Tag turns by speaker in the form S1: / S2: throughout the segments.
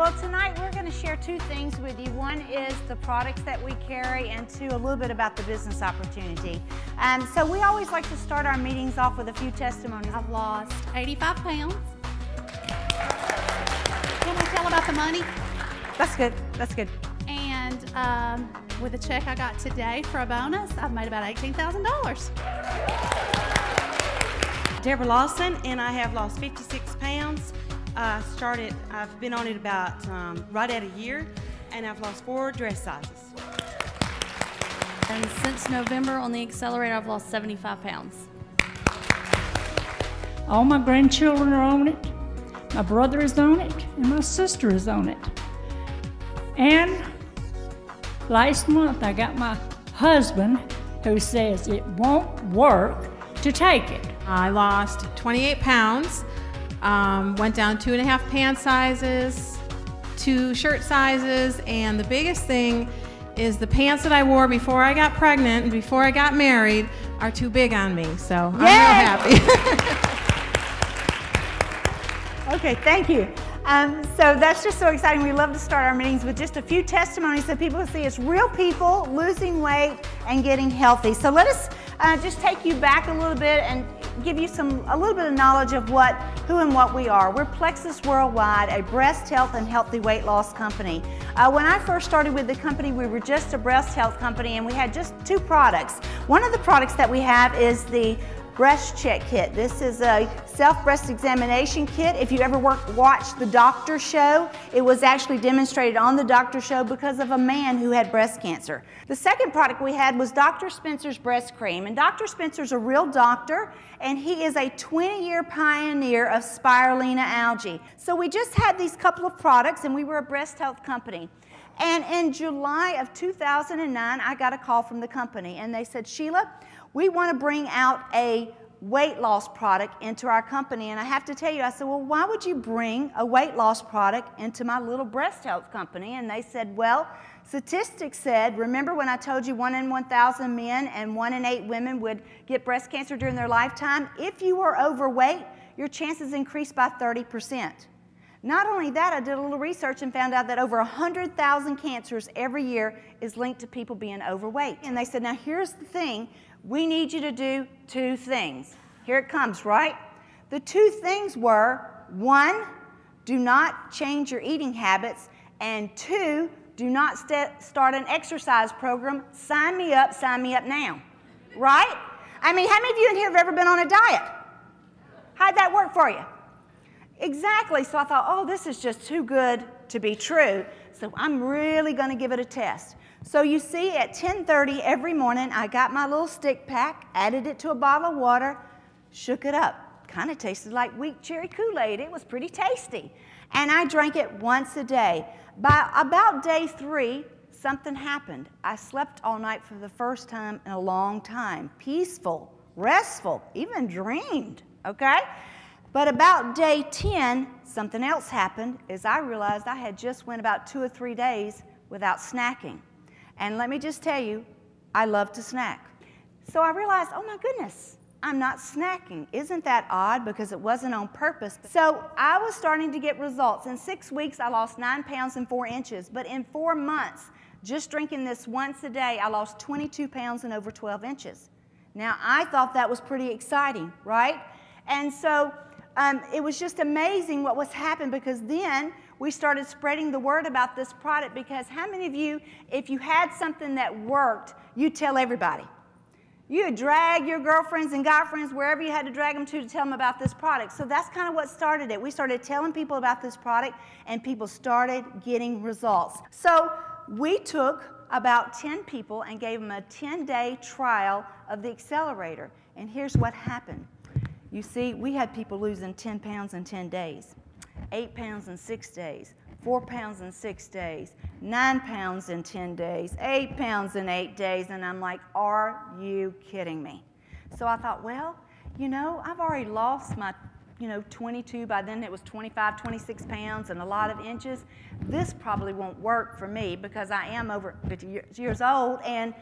S1: Well, tonight we're going to share two things with you. One is the products that we carry, and two, a little bit about the business opportunity. So we always like to start our meetings off with a few testimonies.
S2: I've lost 85 pounds. Can we tell about the money?
S1: That's good. That's good.
S2: And with the check I got today for a bonus, I've made about $18,000.
S3: Deborah Lawson, and I have lost 56 pounds. I've been on it about right at a year, and I've lost 4 dress sizes.
S4: And since November on the accelerator, I've lost 75 pounds.
S5: All my grandchildren are on it, my brother is on it, and my sister is on it. And last month I got my husband who says it won't work to take it.
S6: I lost 28 pounds, went down 2.5 pant sizes, 2 shirt sizes, and the biggest thing is the pants that I wore before I got pregnant and before I got married are too big on me, so I'm real happy.
S1: Okay, thank you. So that's just so exciting. We love to start our meetings with just a few testimonies so people can see it's real people losing weight and getting healthy. So let us just take you back a little bit and give you a little bit of knowledge of who and what we are. We're Plexus Worldwide, a breast health and healthy weight loss company. When I first started with the company, we were just a breast health company, and we had just 2 products. One of the products that we have is the breast check kit. This is a self-breast examination kit. If you ever watched the Doctor Show, it was actually demonstrated on the Doctor Show because of a man who had breast cancer. The second product we had was Dr. Spencer's breast cream. And Dr. Spencer's a real doctor, and he is a 20-year pioneer of spirulina algae. So we just had these couple of products, and we were a breast health company. And in July of 2009, I got a call from the company, and they said, Sheila, we want to bring out a weight loss product into our company. And I have to tell you, I said, well, why would you bring a weight loss product into my little breast health company? And they said, well, statistics said, remember when I told you 1 in 1,000 men and 1 in 8 women would get breast cancer during their lifetime? If you were overweight, your chances increased by 30%. Not only that, I did a little research and found out that over 100,000 cancers every year is linked to people being overweight. And they said, now here's the thing, we need you to do 2 things. Here it comes, right? The 2 things were, 1, do not change your eating habits, and 2, do not start an exercise program. Sign me up now, right? I mean, how many of you in here have ever been on a diet? How'd that work for you? Exactly, so I thought, oh, this is just too good to be true, so I'm really going to give it a test. So you see, at 10:30 every morning, I got my little stick pack, added it to a bottle of water, shook it up. Kind of tasted like weak cherry Kool-Aid. It was pretty tasty. And I drank it once a day. By about day 3, something happened. I slept all night for the first time in a long time. Peaceful, restful, even dreamed, okay? But about day 10, something else happened, as I realized I had just went about 2 or 3 days without snacking. And let me just tell you, I love to snack. So I realized, oh my goodness, I'm not snacking. Isn't that odd? Because it wasn't on purpose. So I was starting to get results. In 6 weeks, I lost 9 pounds and 4 inches. But in 4 months, just drinking this once a day, I lost 22 pounds and over 12 inches. Now, I thought that was pretty exciting, right? And so it was just amazing what was happening, because then we started spreading the word about this product. Because how many of you, if you had something that worked, you'd tell everybody? You would drag your girlfriends and guy friends wherever you had to drag them to tell them about this product. So that's kind of what started it. We started telling people about this product, and people started getting results. So we took about 10 people and gave them a 10-day trial of the accelerator. And here's what happened. You see, we had people losing 10 pounds in 10 days, 8 pounds in 6 days, 4 pounds in 6 days, 9 pounds in 10 days, 8 pounds in 8 days, and I'm like, are you kidding me? So I thought, well, you know, I've already lost my, 22, by then it was 25, 26 pounds and a lot of inches. This probably won't work for me because I am over 50 years old, and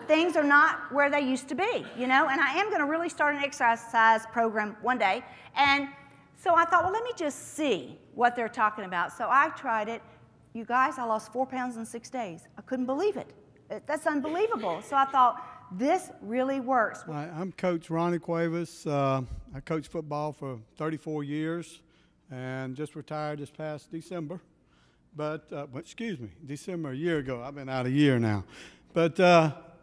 S1: things are not where they used to be, and I am going to really start an exercise program one day. And So I thought, well, let me just see what they're talking about. So I tried it. You guys, I lost 4 pounds in 6 days. I couldn't believe it. That's unbelievable. So I thought, this really works.
S7: Hi, I'm Coach Ronnie Cuevas. I coached football for 34 years and just retired this past December. But, excuse me, December a year ago. I've been out a year now. But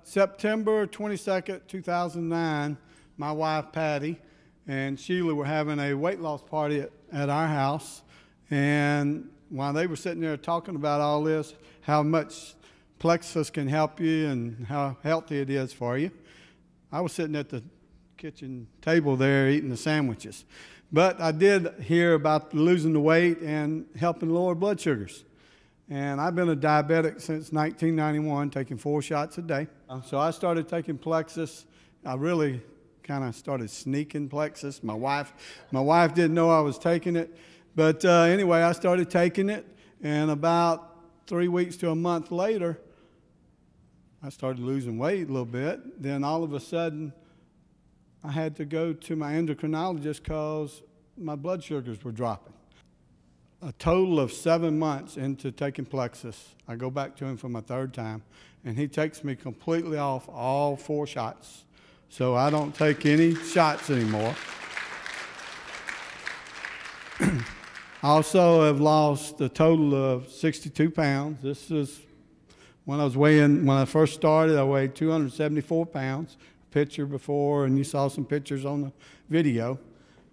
S7: September 22nd, 2009, my wife Patty and Sheila were having a weight loss party at our house. And while they were sitting there talking about all this, how much Plexus can help you and how healthy it is for you, I was sitting at the kitchen table there eating the sandwiches. But I did hear about losing the weight and helping lower blood sugars. And I've been a diabetic since 1991, taking 4 shots a day. So I started taking Plexus. I really kind of started sneaking Plexus. My wife didn't know I was taking it. But anyway, I started taking it, and about 3 weeks to a month later, I started losing weight a little bit. Then all of a sudden, I had to go to my endocrinologist because my blood sugars were dropping. A total of 7 months into taking Plexus, I go back to him for my 3rd time, and he takes me completely off all 4 shots. So I don't take any shots anymore. I also have lost a total of 62 pounds. This is when I first started, I weighed 274 pounds. Picture before, and you saw some pictures on the video.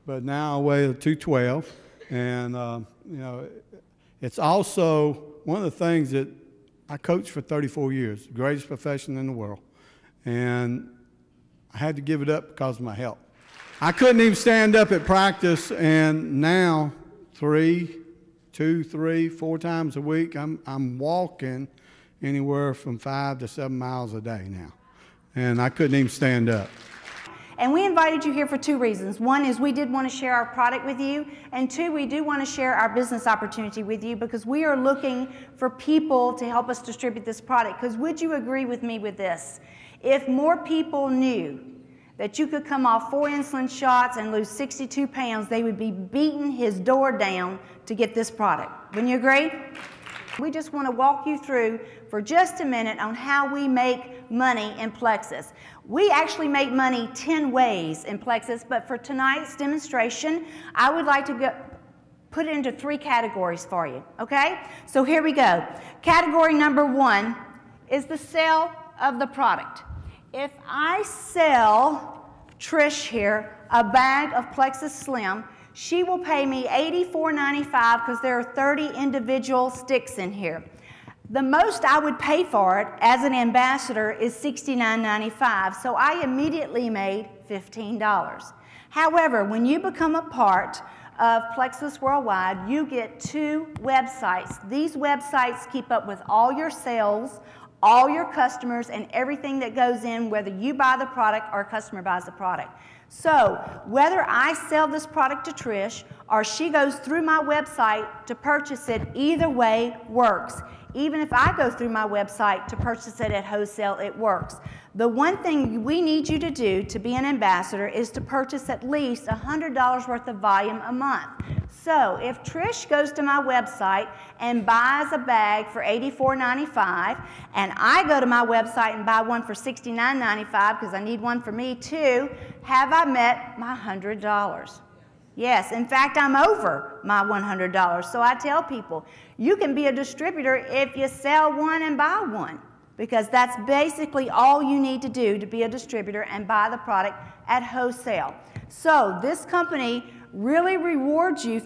S7: But now I weigh 212. And, you know, it's also one of the things that I coached for 34 years, the greatest profession in the world. And I had to give it up because of my health. I couldn't even stand up at practice, and now 3, 4 times a week, I'm walking anywhere from 5 to 7 miles a day now. And I couldn't even stand up.
S1: And we invited you here for 2 reasons. One is we did want to share our product with you, and 2, we do want to share our business opportunity with you because we are looking for people to help us distribute this product. Because would you agree with me with this? If more people knew that you could come off 4 insulin shots and lose 62 pounds, they would be beating his door down to get this product. Wouldn't you agree? We just want to walk you through for just a minute on how we make money in Plexus. We actually make money 10 ways in Plexus, but for tonight's demonstration, I would like to put it into 3 categories for you, okay? So here we go. Category number 1 is the sale of the product. If I sell Trish here a bag of Plexus Slim, she will pay me $84.95 because there are 30 individual sticks in here. The most I would pay for it as an ambassador is $69.95, so I immediately made $15. However, when you become a part of Plexus Worldwide, you get 2 websites. These websites keep up with all your sales, all your customers, and everything that goes in, whether you buy the product or a customer buys the product. So whether I sell this product to Trish or she goes through my website to purchase it, either way works. Even if I go through my website to purchase it at wholesale, it works. The one thing we need you to do to be an ambassador is to purchase at least $100 worth of volume a month. So if Trish goes to my website and buys a bag for $84.95, and I go to my website and buy one for $69.95 because I need one for me too, have I met my $100? Yes, in fact, I'm over my $100. So I tell people, you can be a distributor if you sell one and buy one, because that's basically all you need to do to be a distributor and buy the product at wholesale. So this company really rewards you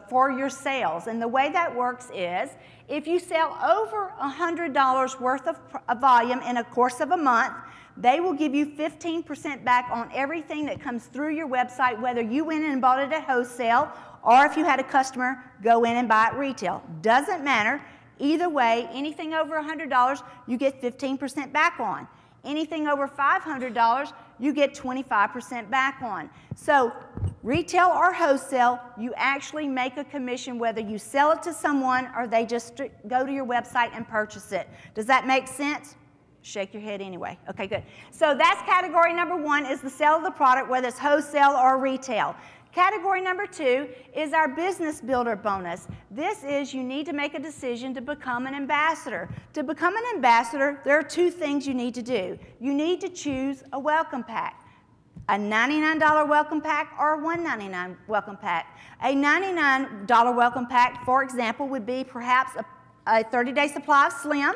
S1: for your sales. And the way that works is, if you sell over $100 worth of volume in a course of a month, they will give you 15% back on everything that comes through your website, whether you went in and bought it at wholesale or if you had a customer go in and buy it retail. Doesn't matter. Either way, anything over $100, you get 15% back on. Anything over $500, you get 25% back on. So retail or wholesale, you actually make a commission whether you sell it to someone or they just go to your website and purchase it. Does that make sense? Shake your head anyway. Okay, good. So that's category number 1, is the sale of the product, whether it's wholesale or retail. Category number 2 is our business builder bonus. This is you need to make a decision to become an ambassador. To become an ambassador, there are 2 things you need to do. You need to choose a welcome pack. A $99 welcome pack or a $199 welcome pack. A $99 welcome pack, for example, would be perhaps a 30-day supply of Slim,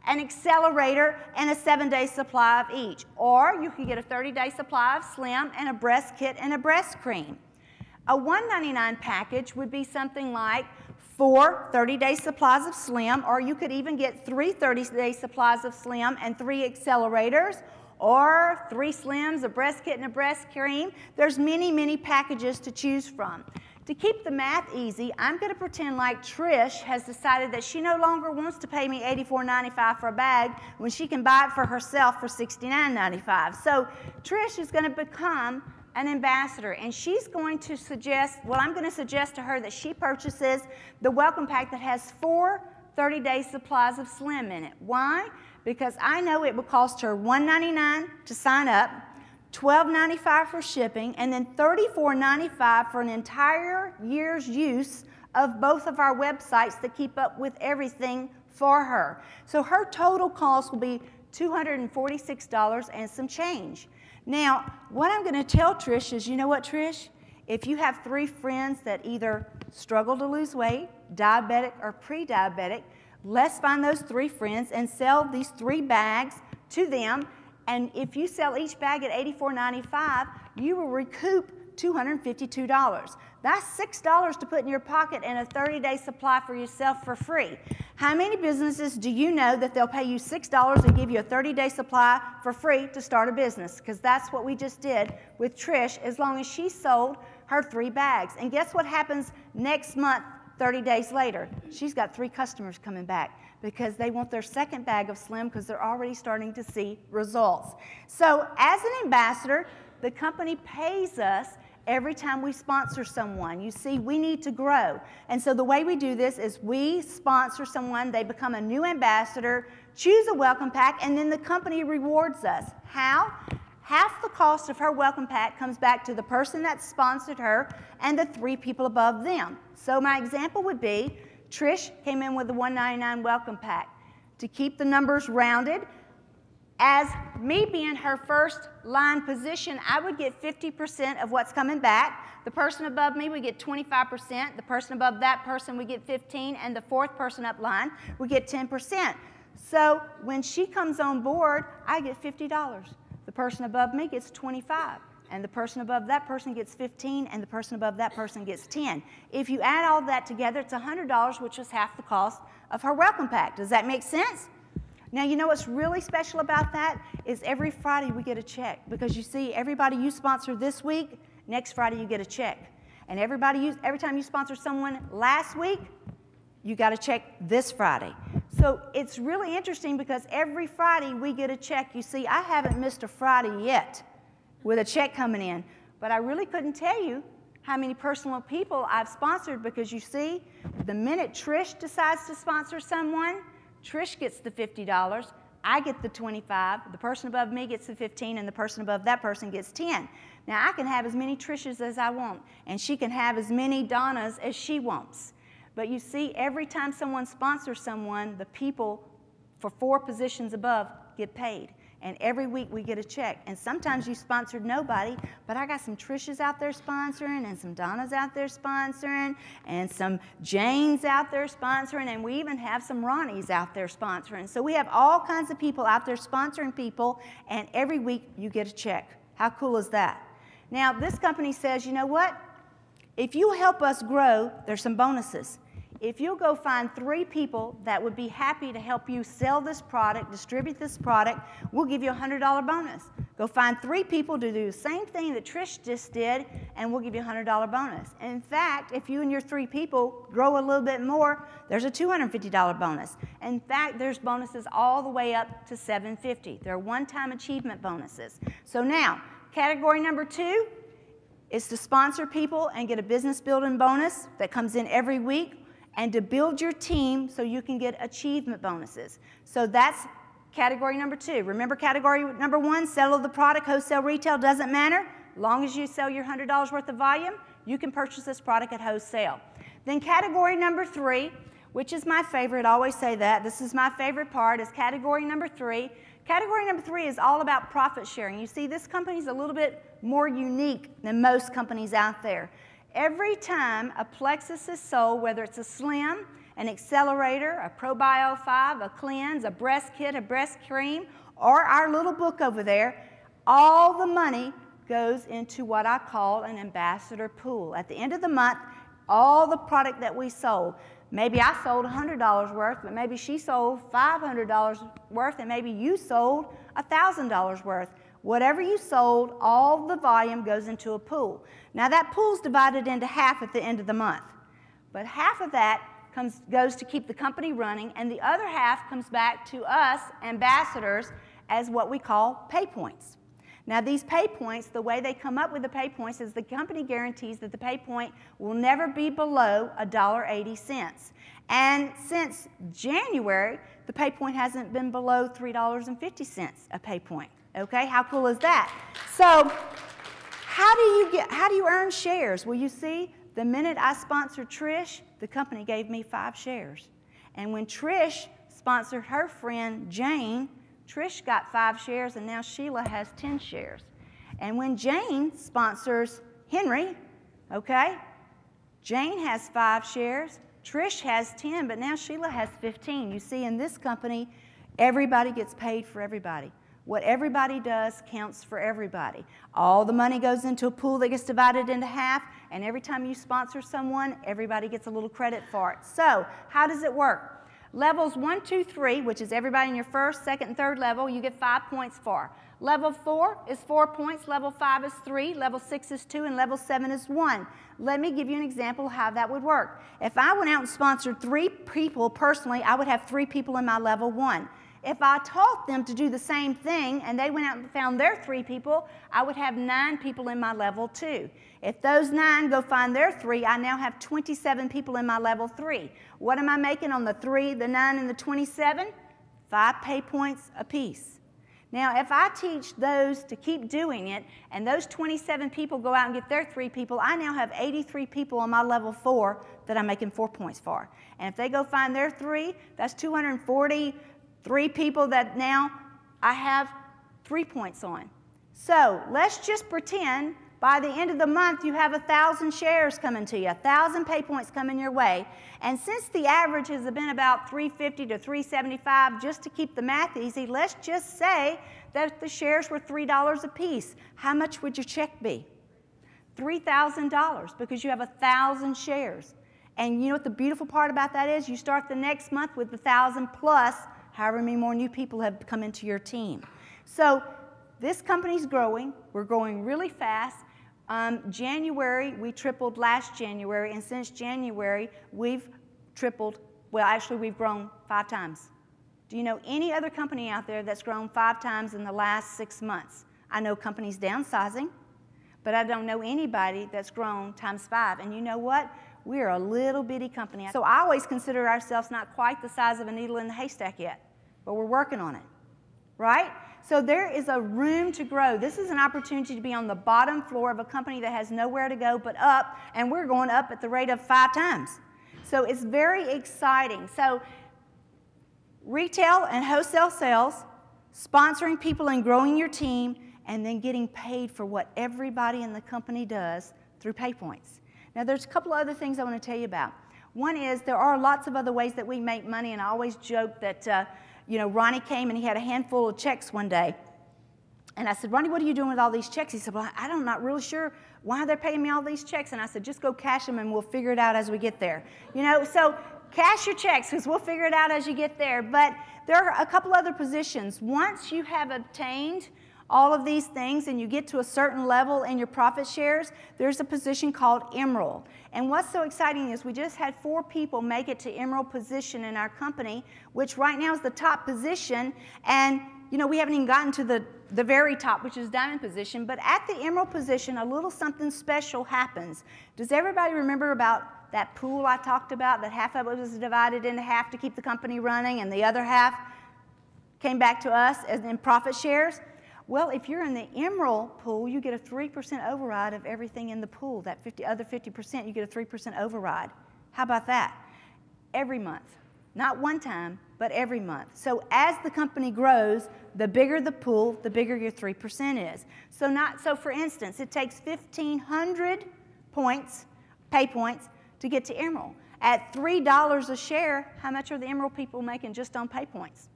S1: an Accelerator, and a 7-day supply of each. Or you could get a 30-day supply of Slim and a breast kit and a breast cream. A $199 package would be something like 4 30-day supplies of Slim, or you could even get 3 30-day supplies of Slim and 3 accelerators, or 3 Slims, a breast kit, and a breast cream. There's many, many packages to choose from. To keep the math easy, I'm going to pretend like Trish has decided that she no longer wants to pay me $84.95 for a bag when she can buy it for herself for $69.95. So Trish is going to become an ambassador, and she's going to suggest, well, I'm going to suggest to her that she purchases the welcome pack that has 4 30-day supplies of Slim in it. Why? Because I know it would cost her $199 to sign up, $12.95 for shipping, and then $34.95 for an entire year's use of both of our websites that keep up with everything for her. So her total cost will be $246 and some change. Now, what I'm going to tell Trish is, you know what, Trish? If you have 3 friends that either struggle to lose weight, diabetic, or pre-diabetic, let's find those 3 friends and sell these 3 bags to them. And if you sell each bag at $84.95, you will recoup $252. That's $6 to put in your pocket and a 30-day supply for yourself for free. How many businesses do you know that they'll pay you $6 and give you a 30-day supply for free to start a business? Because that's what we just did with Trish, as long as she sold her 3 bags. And guess what happens next month, 30 days later? She's got 3 customers coming back because they want their second bag of Slim because they're already starting to see results. So as an ambassador, the company pays us every time we sponsor someone. You see, we need to grow. And so the way we do this is we sponsor someone, they become a new ambassador, choose a welcome pack, and then the company rewards us. How? Half the cost of her welcome pack comes back to the person that sponsored her and the 3 people above them. So my example would be, Trish came in with a $199 welcome pack. To keep the numbers rounded, as me being her first line position, I would get 50% of what's coming back. The person above me would get 25%. The person above that person would get 15%, and the 4th person up line would get 10%. So when she comes on board, I get $50. The person above me gets 25, and the person above that person gets 15, and the person above that person gets 10. If you add all that together, it's $100, which is half the cost of her welcome pack. Does that make sense? Now, you know what's really special about that is every Friday we get a check, because you see, everybody you sponsor this week, next Friday you get a check. And every time you sponsor someone last week, you got a check this Friday. So it's really interesting because every Friday we get a check. You see, I haven't missed a Friday yet with a check coming in, but I really couldn't tell you how many personal people I've sponsored, because you see, the minute Trish decides to sponsor someone, Trish gets the $50, I get the 25, the person above me gets the 15, and the person above that person gets 10. Now, I can have as many Trishes as I want, and she can have as many Donnas as she wants. But you see, every time someone sponsors someone, the people for 4 positions above get paid. And every week we get a check. And sometimes you sponsored nobody, but I got some Trishas out there sponsoring, and some Donnas out there sponsoring, and some Janes out there sponsoring, and we even have some Ronnies out there sponsoring. So we have all kinds of people out there sponsoring people, and every week you get a check. How cool is that? Now, this company says, you know what? If you help us grow, there's some bonuses. If you'll go find 3 people that would be happy to help you sell this product, distribute this product, we'll give you a $100 bonus. Go find 3 people to do the same thing that Trish just did, and we'll give you a $100 bonus. And in fact, if you and your 3 people grow a little bit more, there's a $250 bonus. In fact, there's bonuses all the way up to $750. They're one-time achievement bonuses. So now, category number 2 is to sponsor people and get a business building bonus that comes in every week, and to build your team so you can get achievement bonuses. So that's category number 2. Remember category number 1, sell of the product, wholesale, retail, doesn't matter. As long as you sell your $100 worth of volume, you can purchase this product at wholesale. Then category number 3, which is my favorite, I always say that. This is my favorite part, is category number 3. Category number 3 is all about profit sharing. You see, this company is a little bit more unique than most companies out there. Every time a Plexus is sold, whether it's a Slim, an Accelerator, a ProBio 5, a Cleanse, a breast kit, a breast cream, or our little book over there, all the money goes into what I call an ambassador pool. At the end of the month, all the product that we sold, maybe I sold $100 worth, but maybe she sold $500 worth, and maybe you sold $1,000 worth. Whatever you sold, all the volume goes into a pool. Now that pool's divided into half at the end of the month, but half of that goes to keep the company running, and the other half comes back to us ambassadors as what we call pay points. Now these pay points, the way they come up with the pay points is the company guarantees that the pay point will never be below $1.80. And since January, the pay point hasn't been below $3.50 a pay point. Okay, how cool is that? So how do you earn shares? Well, you see, the minute I sponsored Trish, the company gave me 5 shares. And when Trish sponsored her friend Jane, Trish got 5 shares, and now Sheila has 10 shares. And when Jane sponsors Henry, okay, Jane has 5 shares, Trish has 10, but now Sheila has 15. You see, in this company, everybody gets paid for everybody. What everybody does counts for everybody. All the money goes into a pool that gets divided into half, and every time you sponsor someone, everybody gets a little credit for it. So, how does it work? Levels 1, 2, 3, which is everybody in your first, second, and third level, you get 5 points for. Level 4 is 4 points, level 5 is 3, level 6 is 2, and level 7 is 1. Let me give you an example of how that would work. If I went out and sponsored 3 people personally, I would have 3 people in my level 1. If I taught them to do the same thing and they went out and found their 3 people, I would have 9 people in my level 2. If those 9 go find their 3, I now have 27 people in my level 3. What am I making on the 3, the 9, and the 27? 5 pay points apiece. Now, if I teach those to keep doing it, and those 27 people go out and get their 3 people, I now have 83 people on my level 4 that I'm making 4 points for. And if they go find their 3, that's 243 people that now I have 3 points on. So let's just pretend by the end of the month you have 1,000 shares coming to you, 1,000 pay points coming your way. And since the average has been about $3.50 to $3.75, just to keep the math easy, let's just say that the shares were $3 a piece. How much would your check be? $3,000, because you have 1,000 shares. And you know what the beautiful part about that is? You start the next month with 1,000 plus however many more new people have come into your team. So this company's growing. We're growing really fast. January, we tripled last January, and since January, we've tripled. Well, actually, we've grown 5 times. Do you know any other company out there that's grown 5 times in the last 6 months? I know companies downsizing, but I don't know anybody that's grown times 5. And you know what? We're a little bitty company. So I always consider ourselves not quite the size of a needle in the haystack yet, but we're working on it, right? So there is a room to grow. This is an opportunity to be on the bottom floor of a company that has nowhere to go but up, and we're going up at the rate of 5 times. So it's very exciting. So retail and wholesale sales, sponsoring people and growing your team, and then getting paid for what everybody in the company does through pay points. Now there's a couple other things I want to tell you about. One is there are lots of other ways that we make money, and I always joke that you know, Ronnie came and he had a handful of checks one day. And I said, Ronnie, what are you doing with all these checks? He said, well, I'm not really sure why they're paying me all these checks. And I said, just go cash them and we'll figure it out as we get there. You know, so cash your checks because we'll figure it out as you get there. But there are a couple other positions. Once you have obtained all of these things and you get to a certain level in your profit shares, there's a position called Emerald. And what's so exciting is we just had 4 people make it to Emerald position in our company, which right now is the top position. And you know, we haven't even gotten to the very top, which is Diamond position. But at the Emerald position, a little something special happens. Does everybody remember about that pool I talked about, that half of it was divided into half to keep the company running and the other half came back to us as in profit shares? Well, if you're in the Emerald pool, you get a 3% override of everything in the pool. That other 50%, you get a 3% override. How about that? Every month. Not one time, but every month. So as the company grows, the bigger the pool, the bigger your 3% is. So for instance, it takes 1,500 points, pay points, to get to Emerald. At $3 a share, how much are the Emerald people making just on pay points?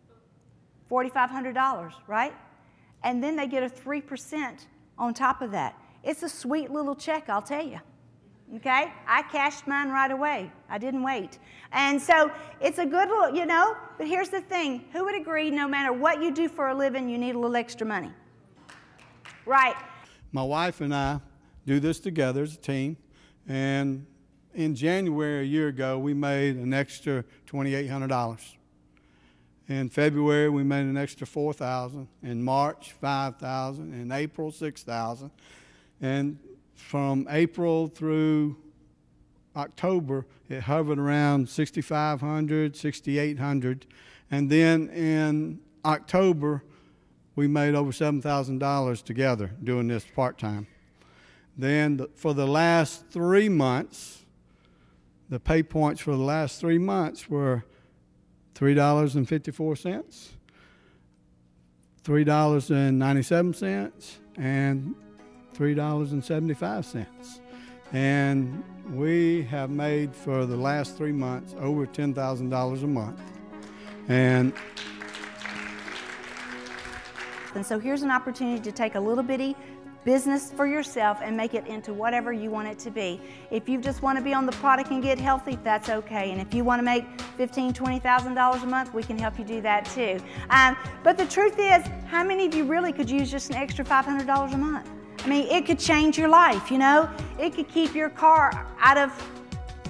S1: $4,500, right? And then they get a 3% on top of that. It's a sweet little check, I'll tell you. Okay? I cashed mine right away. I didn't wait. And so it's a good little, you know, but here's the thing. Who would agree no matter what you do for a living, you need a little extra money? Right.
S7: My wife and I do this together as a team, and in January a year ago, we made an extra $2,800. In February, we made an extra $4,000. In March, $5,000. In April, $6,000. And from April through October, it hovered around $6,500, $6,800. And then in October, we made over $7,000 together doing this part-time. Then for the last 3 months, the pay points for the last 3 months were $3.54, $3.97, and $3.75. And we have made for the last 3 months over $10,000 a month. And
S1: so here's an opportunity to take a little bitty business for yourself and make it into whatever you want it to be. If you just want to be on the product and get healthy, that's okay. And if you want to make $15,000, $20,000 a month, we can help you do that too. But the truth is, how many of you really could use just an extra $500 a month? I mean, it could change your life, you know? It could keep your car out of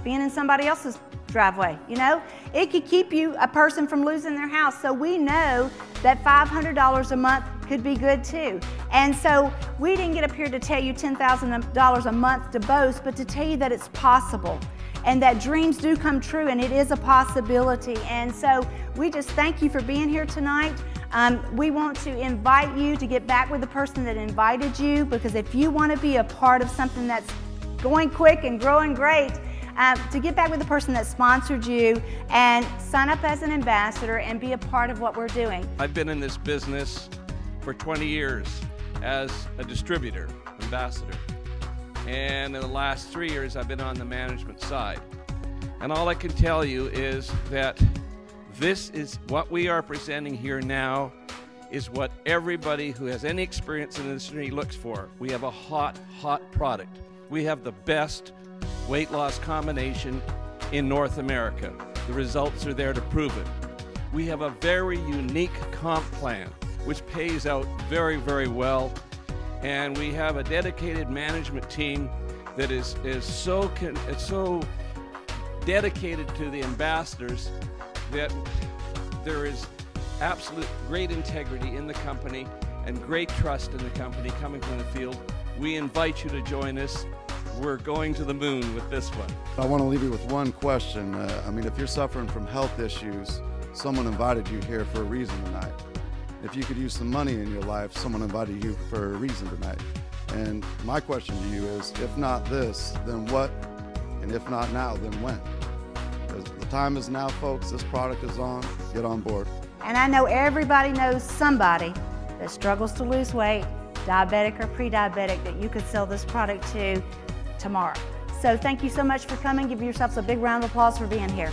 S1: being in somebody else's driveway, you know? It could keep a person from losing their house. So we know that $500 a month could be good too. And so we didn't get up here to tell you $10,000 a month to boast, but to tell you that it's possible and that dreams do come true, and it is a possibility. And so we just thank you for being here tonight. We want to invite you to get back with the person that invited you, because if you want to be a part of something that's going quick and growing great, to get back with the person that sponsored you and sign up as an ambassador and be a part of what we're doing.
S8: I've been in this business for 20 years as a distributor, ambassador. And in the last 3 years, I've been on the management side. And all I can tell you is that this is what we are presenting here now is what everybody who has any experience in the industry looks for. We have a hot, hot product. We have the best weight loss combination in North America. The results are there to prove it. We have a very unique comp plan, which pays out very, very well. And we have a dedicated management team that is so dedicated to the ambassadors that there is absolute great integrity in the company and great trust in the company coming from the field. We invite you to join us. We're going to the moon with this one.
S9: I want to leave you with one question. I mean, if you're suffering from health issues, someone invited you here for a reason tonight. If you could use some money in your life, someone invited you for a reason tonight. And my question to you is, if not this, then what? And if not now, then when? The time is now, folks. This product is on. Get on board.
S1: And I know everybody knows somebody that struggles to lose weight, diabetic or pre-diabetic, that you could sell this product to tomorrow. So thank you so much for coming. Give yourselves a big round of applause for being here.